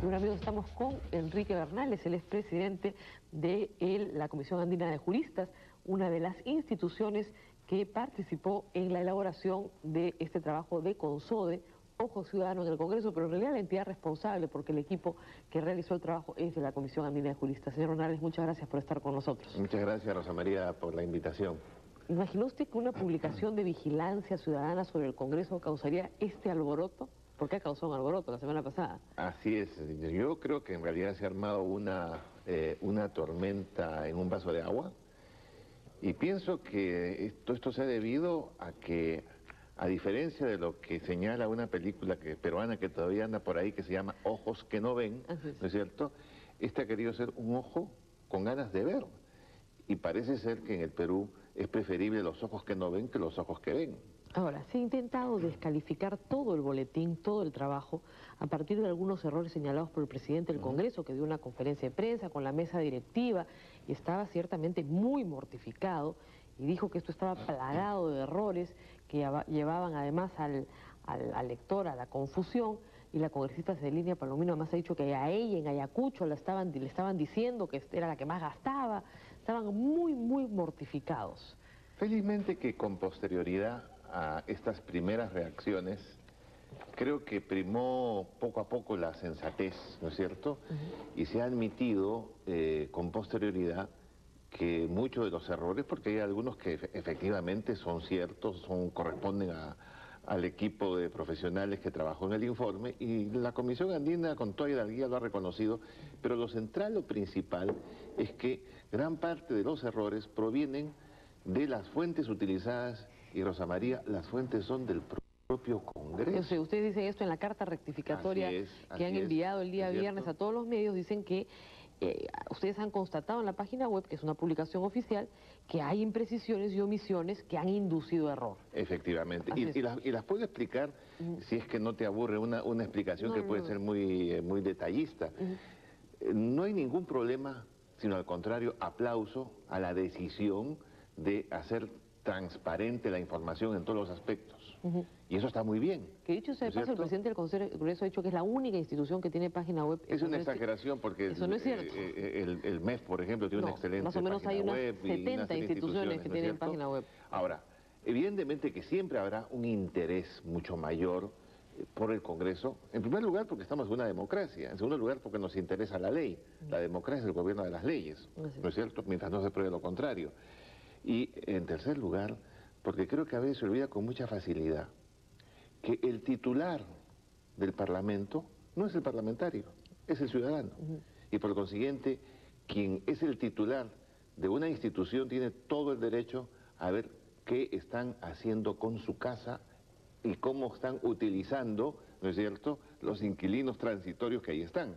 Bueno, amigos, estamos con Enrique Bernales, él es presidente de la Comisión Andina de Juristas, una de las instituciones que participó en la elaboración de este trabajo de CONSODE, Ojo Ciudadano en el Congreso, pero en realidad la entidad responsable, porque el equipo que realizó el trabajo es de la Comisión Andina de Juristas. Señor Bernales, muchas gracias por estar con nosotros. Muchas gracias, Rosa María, por la invitación. ¿Imaginó usted que una publicación de vigilancia ciudadana sobre el Congreso causaría este alboroto? ¿Por qué causó un alboroto la semana pasada? Así es, yo creo que en realidad se ha armado una tormenta en un vaso de agua, y pienso que esto se ha debido a que, a diferencia de lo que señala una película peruana que todavía anda por ahí, que se llama Ojos que no ven, ¿no es cierto? Este ha querido ser un ojo con ganas de ver, y parece ser que en el Perú es preferible los ojos que no ven que los ojos que ven. Ahora, se ha intentado descalificar todo el boletín, todo el trabajo, a partir de algunos errores señalados por el presidente del Congreso, que dio una conferencia de prensa con la mesa directiva y estaba ciertamente muy mortificado, y dijo que esto estaba plagado de errores que llevaban además al lector a la confusión. Y la congresista Celina Palomino además ha dicho que a ella en Ayacucho le estaban diciendo que era la que más gastaba. Estaban muy mortificados. Felizmente que con posterioridad a estas primeras reacciones, creo que primó poco a poco la sensatez, ¿no es cierto? Y se ha admitido con posterioridad que muchos de los errores, porque hay algunos que efectivamente son ciertos, corresponden al equipo de profesionales que trabajó en el informe, y la Comisión Andina con toda hidalguía lo ha reconocido, pero lo central, lo principal, es que gran parte de los errores provienen de las fuentes utilizadas, y Rosa María, las fuentes son del propio Congreso. Ustedes dicen esto en la carta rectificatoria que han enviado el día viernes a todos los medios. Dicen que ustedes han constatado en la página web, que es una publicación oficial, que hay imprecisiones y omisiones que han inducido error. Efectivamente. Y las puedo explicar, si es que no te aburre, una explicación que puede ser muy detallista. No hay ningún problema, sino al contrario, aplauso a la decisión de hacer transparente la información en todos los aspectos. Y eso está muy bien. Que dicho sea de paso, el presidente del Congreso ha dicho que es la única institución que tiene página web. Es una exageración, porque eso no es cierto. El MEF, por ejemplo, tiene una excelente más o menos página hay web. unas 70 instituciones que tienen página web. Ahora, evidentemente que siempre habrá un interés mucho mayor por el Congreso. En primer lugar, porque estamos en una democracia. En segundo lugar, porque nos interesa la ley. La democracia es el gobierno de las leyes, ¿no es cierto? Mientras no se pruebe lo contrario. Y en tercer lugar, porque creo que a veces se olvida con mucha facilidad que el titular del Parlamento no es el parlamentario, es el ciudadano. Y por consiguiente, quien es el titular de una institución tiene todo el derecho a ver qué están haciendo con su casa y cómo están utilizando, ¿no es cierto?, los inquilinos transitorios que ahí están.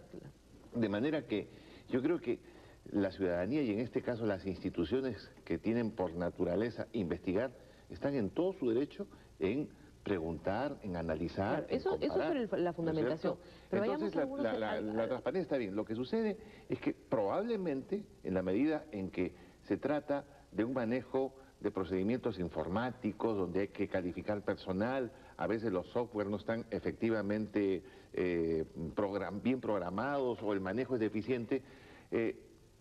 De manera que yo creo que la ciudadanía, y en este caso las instituciones que tienen por naturaleza investigar, están en todo su derecho en preguntar, en analizar, en comparar, eso es la fundamentación. ¿no? Pero entonces la transparencia está bien. Lo que sucede es que probablemente, en la medida en que se trata de un manejo de procedimientos informáticos, donde hay que calificar personal, a veces los software no están efectivamente bien programados, o el manejo es deficiente,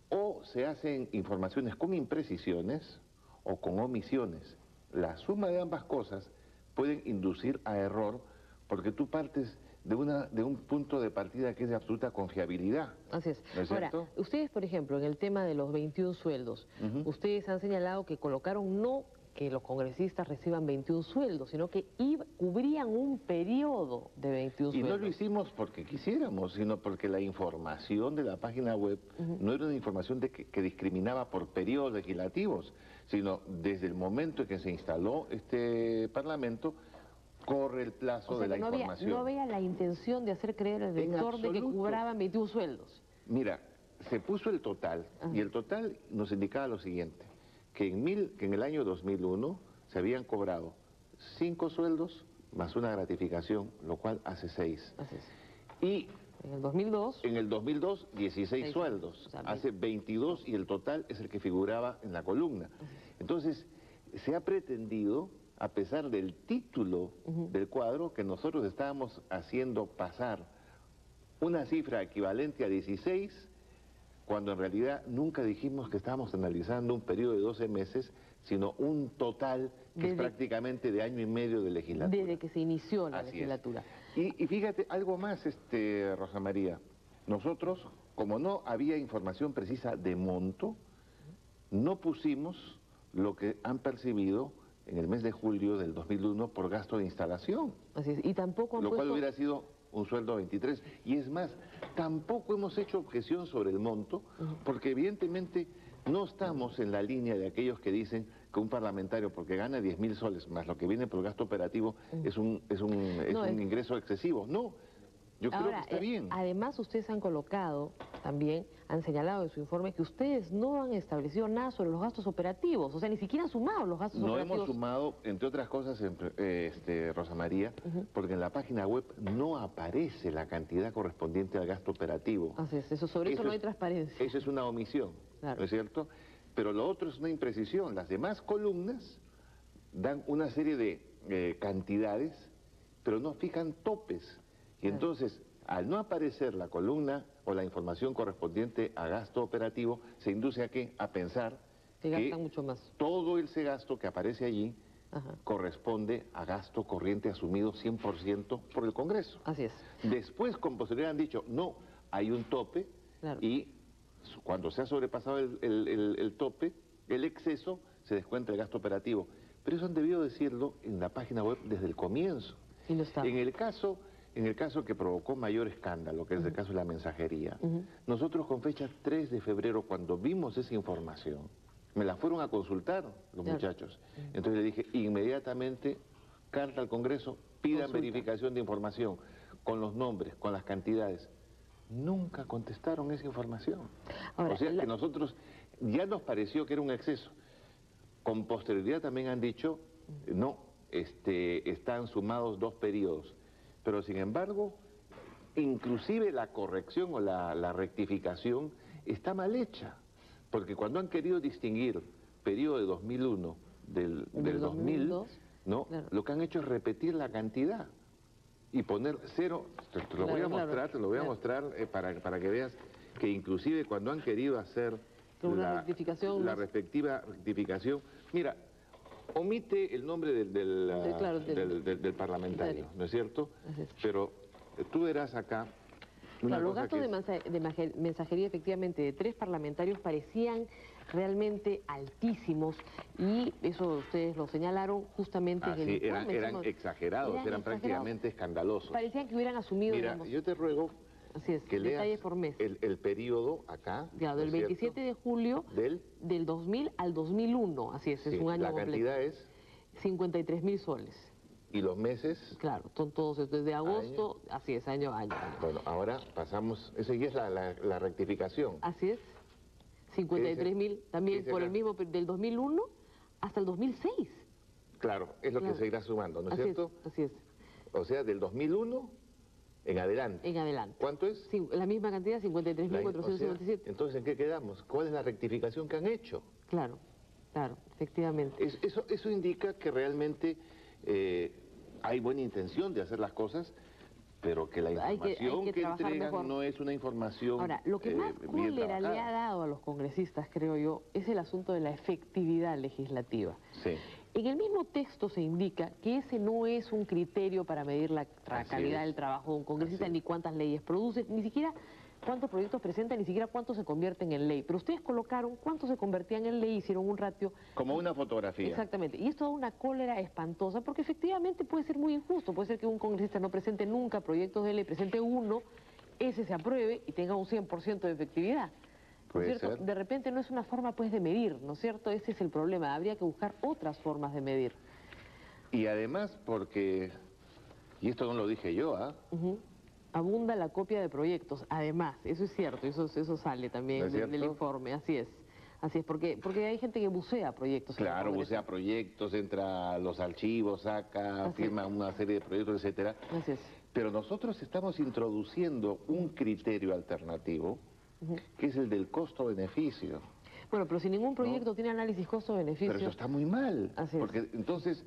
o se hacen informaciones con imprecisiones o con omisiones. La suma de ambas cosas pueden inducir a error, porque tú partes de un punto de partida que es de absoluta confiabilidad. Así es. ¿No es Ahora, cierto? ustedes, por ejemplo, en el tema de los 21 sueldos, ustedes han señalado que colocaron no que los congresistas reciban 21 sueldos, sino que cubrían un periodo de 21 sueldos. Y no lo hicimos porque quisiéramos, sino porque la información de la página web no era una información que discriminaba por periodos legislativos, sino desde el momento en que se instaló este Parlamento, corre el plazo de la información. No había la intención de hacer creer al lector de que cobraban 21 sueldos. Mira, se puso el total, y el total nos indicaba lo siguiente, que en el año 2001 se habían cobrado 5 sueldos más una gratificación, lo cual hace 6. Así es. Y en el 2002... En el 2002, 16 sueldos, o sea, hace 22, y el total es el que figuraba en la columna. Entonces, se ha pretendido, a pesar del título del cuadro, que nosotros estábamos haciendo pasar una cifra equivalente a 16, cuando en realidad nunca dijimos que estábamos analizando un periodo de 12 meses, sino un total que es prácticamente de año y medio de legislatura. Desde que se inició la legislatura. Y fíjate, algo más, Rosa María. Nosotros, como no había información precisa de monto, no pusimos lo que han percibido en el mes de julio del 2001 por gasto de instalación. Así es, y tampoco han lo cual hubiera sido un sueldo 23. Y es más, tampoco hemos hecho objeción sobre el monto, porque evidentemente no estamos en la línea de aquellos que dicen que un parlamentario, porque gana 10.000 soles, más lo que viene por gasto operativo, es un ingreso excesivo. No, yo creo que está bien. Además, ustedes han colocado también, han señalado en su informe que ustedes no han establecido nada sobre los gastos operativos, o sea, ni siquiera han sumado los gastos operativos. No hemos sumado, entre otras cosas, Rosa María, porque en la página web no aparece la cantidad correspondiente al gasto operativo. Así es, sobre eso no hay transparencia. Eso es una omisión, claro. ¿No es cierto? Pero lo otro es una imprecisión. Las demás columnas dan una serie de cantidades, pero no fijan topes. Y entonces, al no aparecer la columna o la información correspondiente a gasto operativo, se induce a ¿qué? A pensar que gastan mucho más. Todo ese gasto que aparece allí corresponde a gasto corriente asumido 100% por el Congreso. Así es. Después, con posterioridad, han dicho, no, hay un tope, y cuando se ha sobrepasado el tope, el exceso, se descuenta el gasto operativo. Pero eso han debido decirlo en la página web desde el comienzo. Y no está. En el caso que provocó mayor escándalo, que es el caso de la mensajería, nosotros con fecha 3 de febrero, cuando vimos esa información, me la fueron a consultar los muchachos. Entonces le dije, inmediatamente, carta al Congreso, pidan verificación de información, con los nombres, con las cantidades. Nunca contestaron esa información. Ahora, o sea que nosotros, ya nos pareció que era un exceso. Con posterioridad también han dicho, no, están sumados 2 periodos. Pero sin embargo, inclusive la corrección o la rectificación está mal hecha. Porque cuando han querido distinguir periodo de 2001 del 2000, ¿no? Claro. Lo que han hecho es repetir la cantidad y poner 0. Te lo voy a mostrar, para que veas que inclusive cuando han querido hacer la respectiva rectificación, mira, omite el nombre del parlamentario, ¿no es cierto? Pero tú verás acá... los gastos de mensajería, efectivamente, de 3 parlamentarios parecían realmente altísimos, y eso ustedes lo señalaron justamente en el informe. Eran exagerados, eran prácticamente escandalosos. Parecían que hubieran asumido... Mira, yo te ruego que leas por mes. El periodo acá. Claro, del 27 de julio del 2000 al 2001, así es un año completo. La cantidad es... 53.000 soles. ¿Y los meses? Claro, son todos desde agosto, así es, año a año. Bueno, ahora pasamos, esa ya es la rectificación. Así es, 53.000 también por el mismo, del 2001 hasta el 2006. Claro, es lo que se irá sumando, ¿no es cierto? Así es. O sea, del 2001 en adelante. En adelante. ¿Cuánto es? La misma cantidad, 53.457. Entonces, ¿en qué quedamos? ¿Cuál es la rectificación que han hecho? Claro, efectivamente. Eso indica que realmente... hay buena intención de hacer las cosas, pero que la información que entregan mejor. No es una información. Ahora, lo que más cólera le ha dado a los congresistas, creo yo, es el asunto de la efectividad legislativa. Sí. En el mismo texto se indica que ese no es un criterio para medir la calidad del trabajo de un congresista, ni cuántas leyes produce, ni siquiera cuántos proyectos presenta, ni siquiera cuántos se convierten en ley. Pero ustedes colocaron cuántos se convertían en ley, hicieron un ratio... Como una fotografía. Exactamente. Y esto da una cólera espantosa, porque efectivamente puede ser muy injusto. Puede ser que un congresista no presente nunca proyectos de ley, presente uno, ese se apruebe y tenga un 100% de efectividad. Puede ser. De repente no es una forma, pues, de medir, ¿no es cierto? Ese es el problema. Habría que buscar otras formas de medir. Y además porque... Y esto no lo dije yo, ¿ah? Abunda la copia de proyectos, además, eso es cierto, eso sale también del informe, así es, porque hay gente que bucea proyectos. Claro, bucea proyectos, entra a los archivos, saca, firma una serie de proyectos, etcétera. Así es. Pero nosotros estamos introduciendo un criterio alternativo, que es el del costo-beneficio. Bueno, pero si ningún proyecto tiene análisis costo-beneficio... Pero eso está muy mal, así porque entonces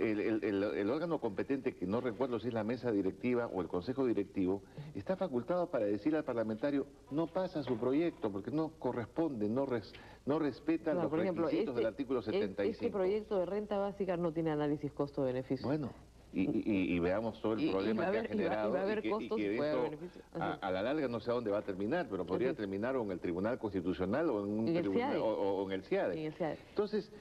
el órgano competente, que no recuerdo si es la mesa directiva o el consejo directivo, está facultado para decirle al parlamentario, no pasa su proyecto porque no corresponde, no respeta los requisitos del artículo 75. Este proyecto de renta básica no tiene análisis costo-beneficio. Bueno, y veamos todo el problema que ha generado, y va a haber costos que y puede haber esto, beneficios. a la larga no sé a dónde va a terminar, pero podría terminar o en el Tribunal Constitucional o en un tribunal, o en el CIADE. Entonces,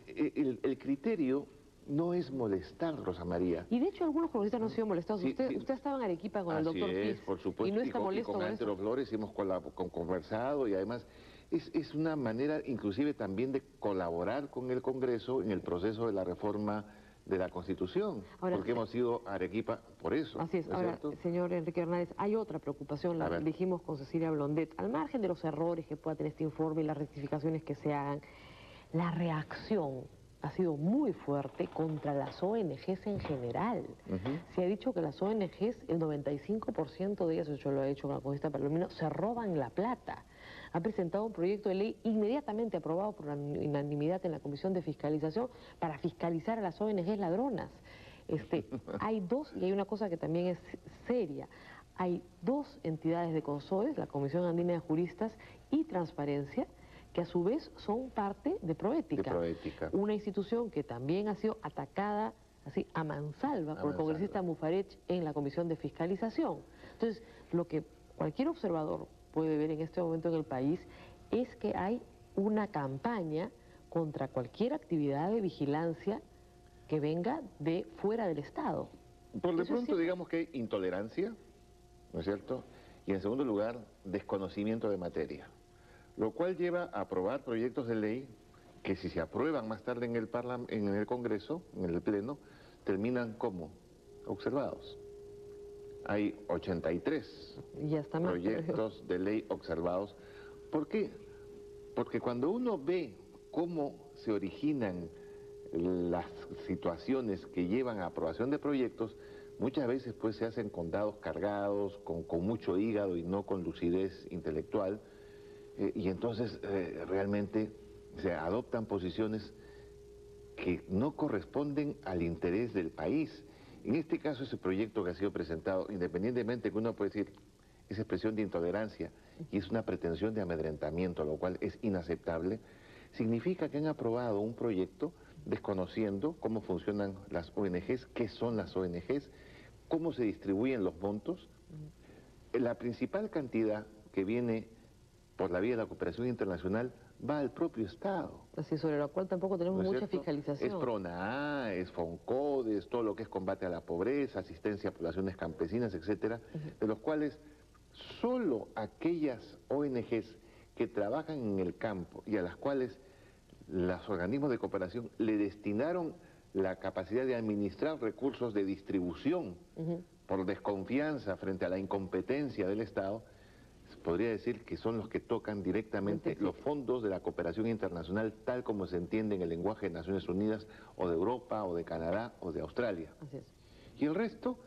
el criterio no es molestar, Rosa María. Y de hecho algunos congresistas no han sido molestados. Usted estaba en Arequipa con el doctor Piz, por supuesto, y no está molesto con Antero Flores hemos conversado, y además es una manera inclusive también de colaborar con el Congreso en el proceso de la reforma de la Constitución, porque hemos ido a Arequipa por eso. Así es. Ahora, señor Enrique Hernández, hay otra preocupación, la dijimos con Cecilia Blondet, al margen de los errores que pueda tener este informe y las rectificaciones que se hagan, la reacción ha sido muy fuerte contra las ONGs en general. Se ha dicho que las ONGs, el 95% de ellas, yo lo he hecho con la congresista Palomino, se roban la plata. Ha presentado un proyecto de ley inmediatamente aprobado por unanimidad en la Comisión de Fiscalización para fiscalizar a las ONGs ladronas. Hay dos, y hay una cosa que también es seria, hay dos entidades de CONSOES, la Comisión Andina de Juristas y Transparencia, que a su vez son parte de Proética. Una institución que también ha sido atacada así a mansalva por el congresista Mufarech en la Comisión de Fiscalización. Entonces, lo que cualquier observador puede ver en este momento en el país es que hay una campaña contra cualquier actividad de vigilancia que venga de fuera del Estado. Por de pronto digamos que hay intolerancia, ¿no es cierto? Y en segundo lugar, desconocimiento de materia. Lo cual lleva a aprobar proyectos de ley que si se aprueban más tarde en el Congreso, en el Pleno, terminan como observados. Hay 83 proyectos de ley observados. ¿Por qué? Porque cuando uno ve cómo se originan las situaciones que llevan a aprobación de proyectos, muchas veces pues se hacen con dados cargados, con mucho hígado y no con lucidez intelectual. Y entonces realmente se adoptan posiciones que no corresponden al interés del país. En este caso, ese proyecto que ha sido presentado, independientemente que uno puede decir, es expresión de intolerancia y es una pretensión de amedrentamiento, lo cual es inaceptable, significa que han aprobado un proyecto desconociendo cómo funcionan las ONGs, qué son las ONGs, cómo se distribuyen los montos. La principal cantidad que viene por la vía de la cooperación internacional va al propio Estado. Así, sobre lo cual tampoco tenemos mucha fiscalización. Es PRONAA, es FONCODES, todo lo que es combate a la pobreza, asistencia a poblaciones campesinas, etcétera, de los cuales solo aquellas ONGs que trabajan en el campo y a las cuales los organismos de cooperación le destinaron la capacidad de administrar recursos de distribución por desconfianza frente a la incompetencia del Estado, podría decir que son los que tocan directamente los fondos de la cooperación internacional tal como se entiende en el lenguaje de Naciones Unidas o de Europa o de Canadá o de Australia. Así es. Y el resto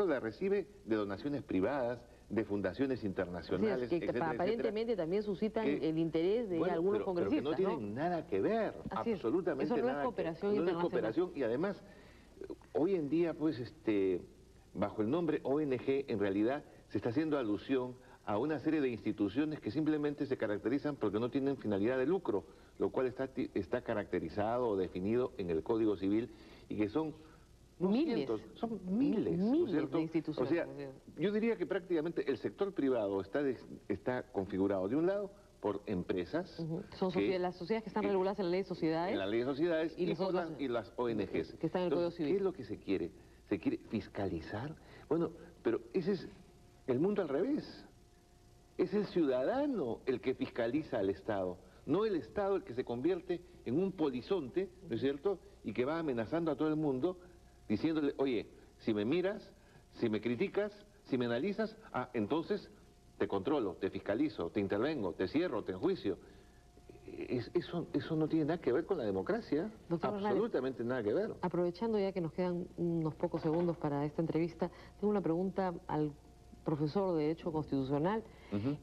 la recibe de donaciones privadas, de fundaciones internacionales, que aparentemente también suscitan el interés de algunos congresistas. Pero que no tienen nada que ver, absolutamente nada. Eso no es cooperación internacional. No es cooperación, y además, hoy en día, pues, bajo el nombre ONG, en realidad se está haciendo alusión a una serie de instituciones que simplemente se caracterizan porque no tienen finalidad de lucro, lo cual está caracterizado o definido en el Código Civil, y que son miles de instituciones. O sea, yo diría que prácticamente el sector privado está configurado de un lado por empresas. Son las sociedades que están reguladas en la ley de sociedades. En la ley de sociedades y las ONGs. Que están en el Código Civil. ¿Qué es lo que se quiere? ¿Se quiere fiscalizar? Bueno, pero ese es el mundo al revés. Es el ciudadano el que fiscaliza al Estado, no el Estado el que se convierte en un polizonte, ¿no es cierto?, y que va amenazando a todo el mundo, diciéndole, oye, si me miras, si me criticas, si me analizas, entonces te controlo, te fiscalizo, te intervengo, te cierro, te enjuicio. Eso no tiene nada que ver con la democracia, doctor absolutamente Hernández, nada que ver. Aprovechando ya que nos quedan unos pocos segundos para esta entrevista, tengo una pregunta al profesor de Derecho Constitucional.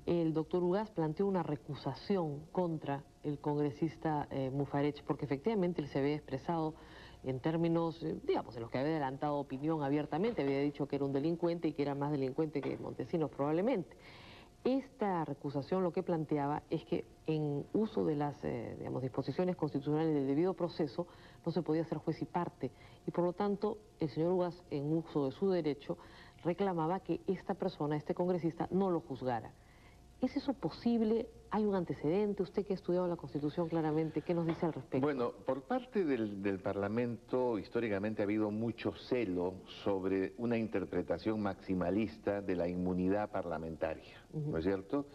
El doctor Ugaz planteó una recusación contra el congresista Mufarech, porque efectivamente él se había expresado en términos, digamos, en los que había adelantado opinión abiertamente, había dicho que era un delincuente y que era más delincuente que Montesinos probablemente. Esta recusación lo que planteaba es que en uso de las digamos, disposiciones constitucionales del debido proceso no se podía ser juez y parte y por lo tanto el señor Ugas en uso de su derecho reclamaba que esta persona, este congresista, no lo juzgara. ¿Es eso posible? ¿Hay un antecedente? Usted que ha estudiado la Constitución claramente, ¿qué nos dice al respecto? Bueno, por parte del Parlamento históricamente ha habido mucho celo sobre una interpretación maximalista de la inmunidad parlamentaria, ¿no es cierto?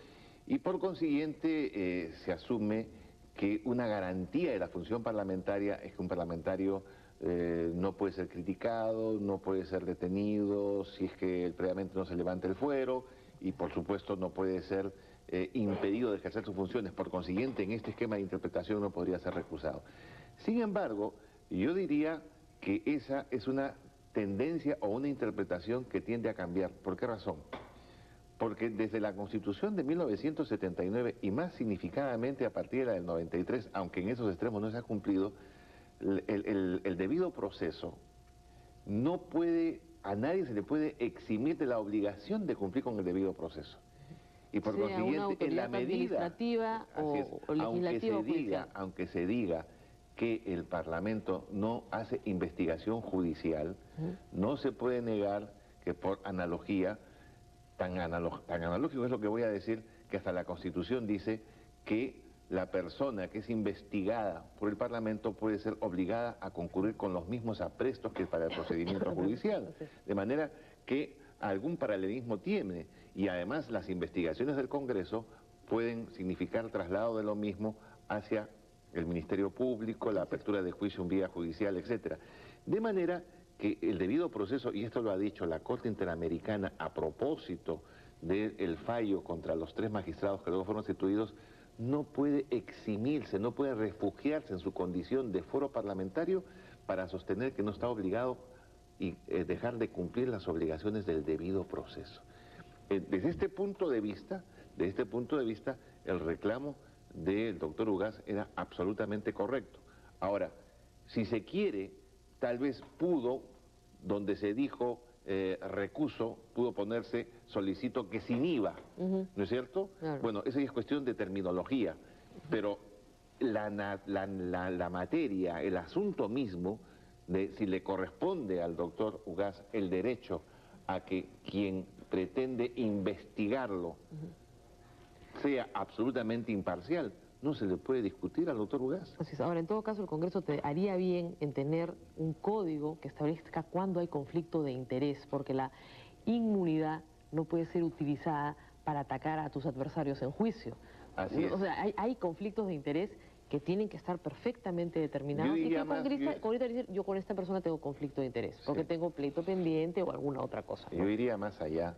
Y por consiguiente se asume que una garantía de la función parlamentaria es que un parlamentario no puede ser criticado, no puede ser detenido si es que previamente no se levanta el fuero y por supuesto no puede ser impedido de ejercer sus funciones. Por consiguiente, en este esquema de interpretación no podría ser recusado. Sin embargo, yo diría que esa es una tendencia o una interpretación que tiende a cambiar. ¿Por qué razón? Porque desde la Constitución de 1979 y más significadamente a partir de la del 93, aunque en esos extremos no se ha cumplido, el debido proceso no puede, a nadie se le puede eximir de la obligación de cumplir con el debido proceso. Y por consiguiente, en la medida administrativa o legislativa aunque se diga que el Parlamento no hace investigación judicial, no se puede negar que por analogía, tan analógico es lo que voy a decir, que hasta la Constitución dice que la persona que es investigada por el Parlamento puede ser obligada a concurrir con los mismos aprestos que para el procedimiento judicial. De manera que algún paralelismo tiene y además las investigaciones del Congreso pueden significar traslado de lo mismo hacia el Ministerio Público, la apertura de juicio en vía judicial, etc. De manera que el debido proceso, y esto lo ha dicho la Corte Interamericana a propósito del fallo contra los 3 magistrados que luego fueron destituidos, no puede eximirse, no puede refugiarse en su condición de foro parlamentario para sostener que no está obligado y dejar de cumplir las obligaciones del debido proceso. Desde este punto de vista, el reclamo del doctor Ugas era absolutamente correcto. Ahora, si se quiere, tal vez pudo, donde se dijo recuso, pudo ponerse solicito que se inhiba, ¿no es cierto? Claro. Bueno, esa es cuestión de terminología, pero la materia, el asunto mismo de si le corresponde al doctor Ugas el derecho a que quien pretende investigarlo sea absolutamente imparcial, no se le puede discutir al doctor Ugas. Así es. Ahora, en todo caso, el Congreso te haría bien en tener un código que establezca cuándo hay conflicto de interés, porque la inmunidad no puede ser utilizada para atacar a tus adversarios en juicio. Así es. O sea, hay conflictos de interés que tienen que estar perfectamente determinados y que el congresista dice, yo con esta persona tengo conflicto de interés, porque tengo pleito pendiente o alguna otra cosa, ¿no? Yo iría más allá.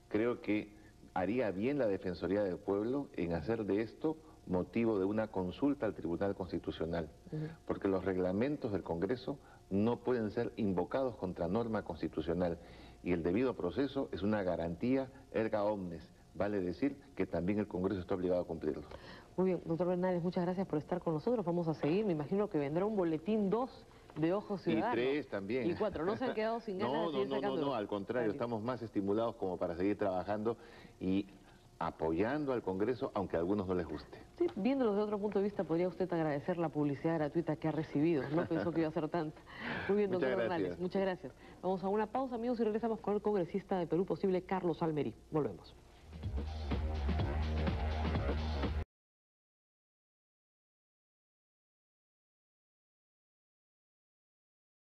Creo que haría bien la Defensoría del Pueblo en hacer de esto motivo de una consulta al Tribunal Constitucional, porque los reglamentos del Congreso no pueden ser invocados contra norma constitucional y el debido proceso es una garantía erga omnes, vale decir que también el Congreso está obligado a cumplirlo. Muy bien, doctor Bernales, muchas gracias por estar con nosotros, vamos a seguir, me imagino que vendrá un boletín 2 de Ojos Ciudadanos. Y 3 también. Y 4, ¿no se han quedado sin ganas de seguir sacando? No, al contrario, estamos más estimulados como para seguir trabajando y apoyando al Congreso, aunque a algunos no les guste. Sí, viéndolo desde otro punto de vista, podría usted agradecer la publicidad gratuita que ha recibido. No pensó que iba a ser tanta. Muy bien, doctor Bernales, muchas gracias. Vamos a una pausa, amigos, y regresamos con el congresista de Perú Posible, Carlos Almerí. Volvemos.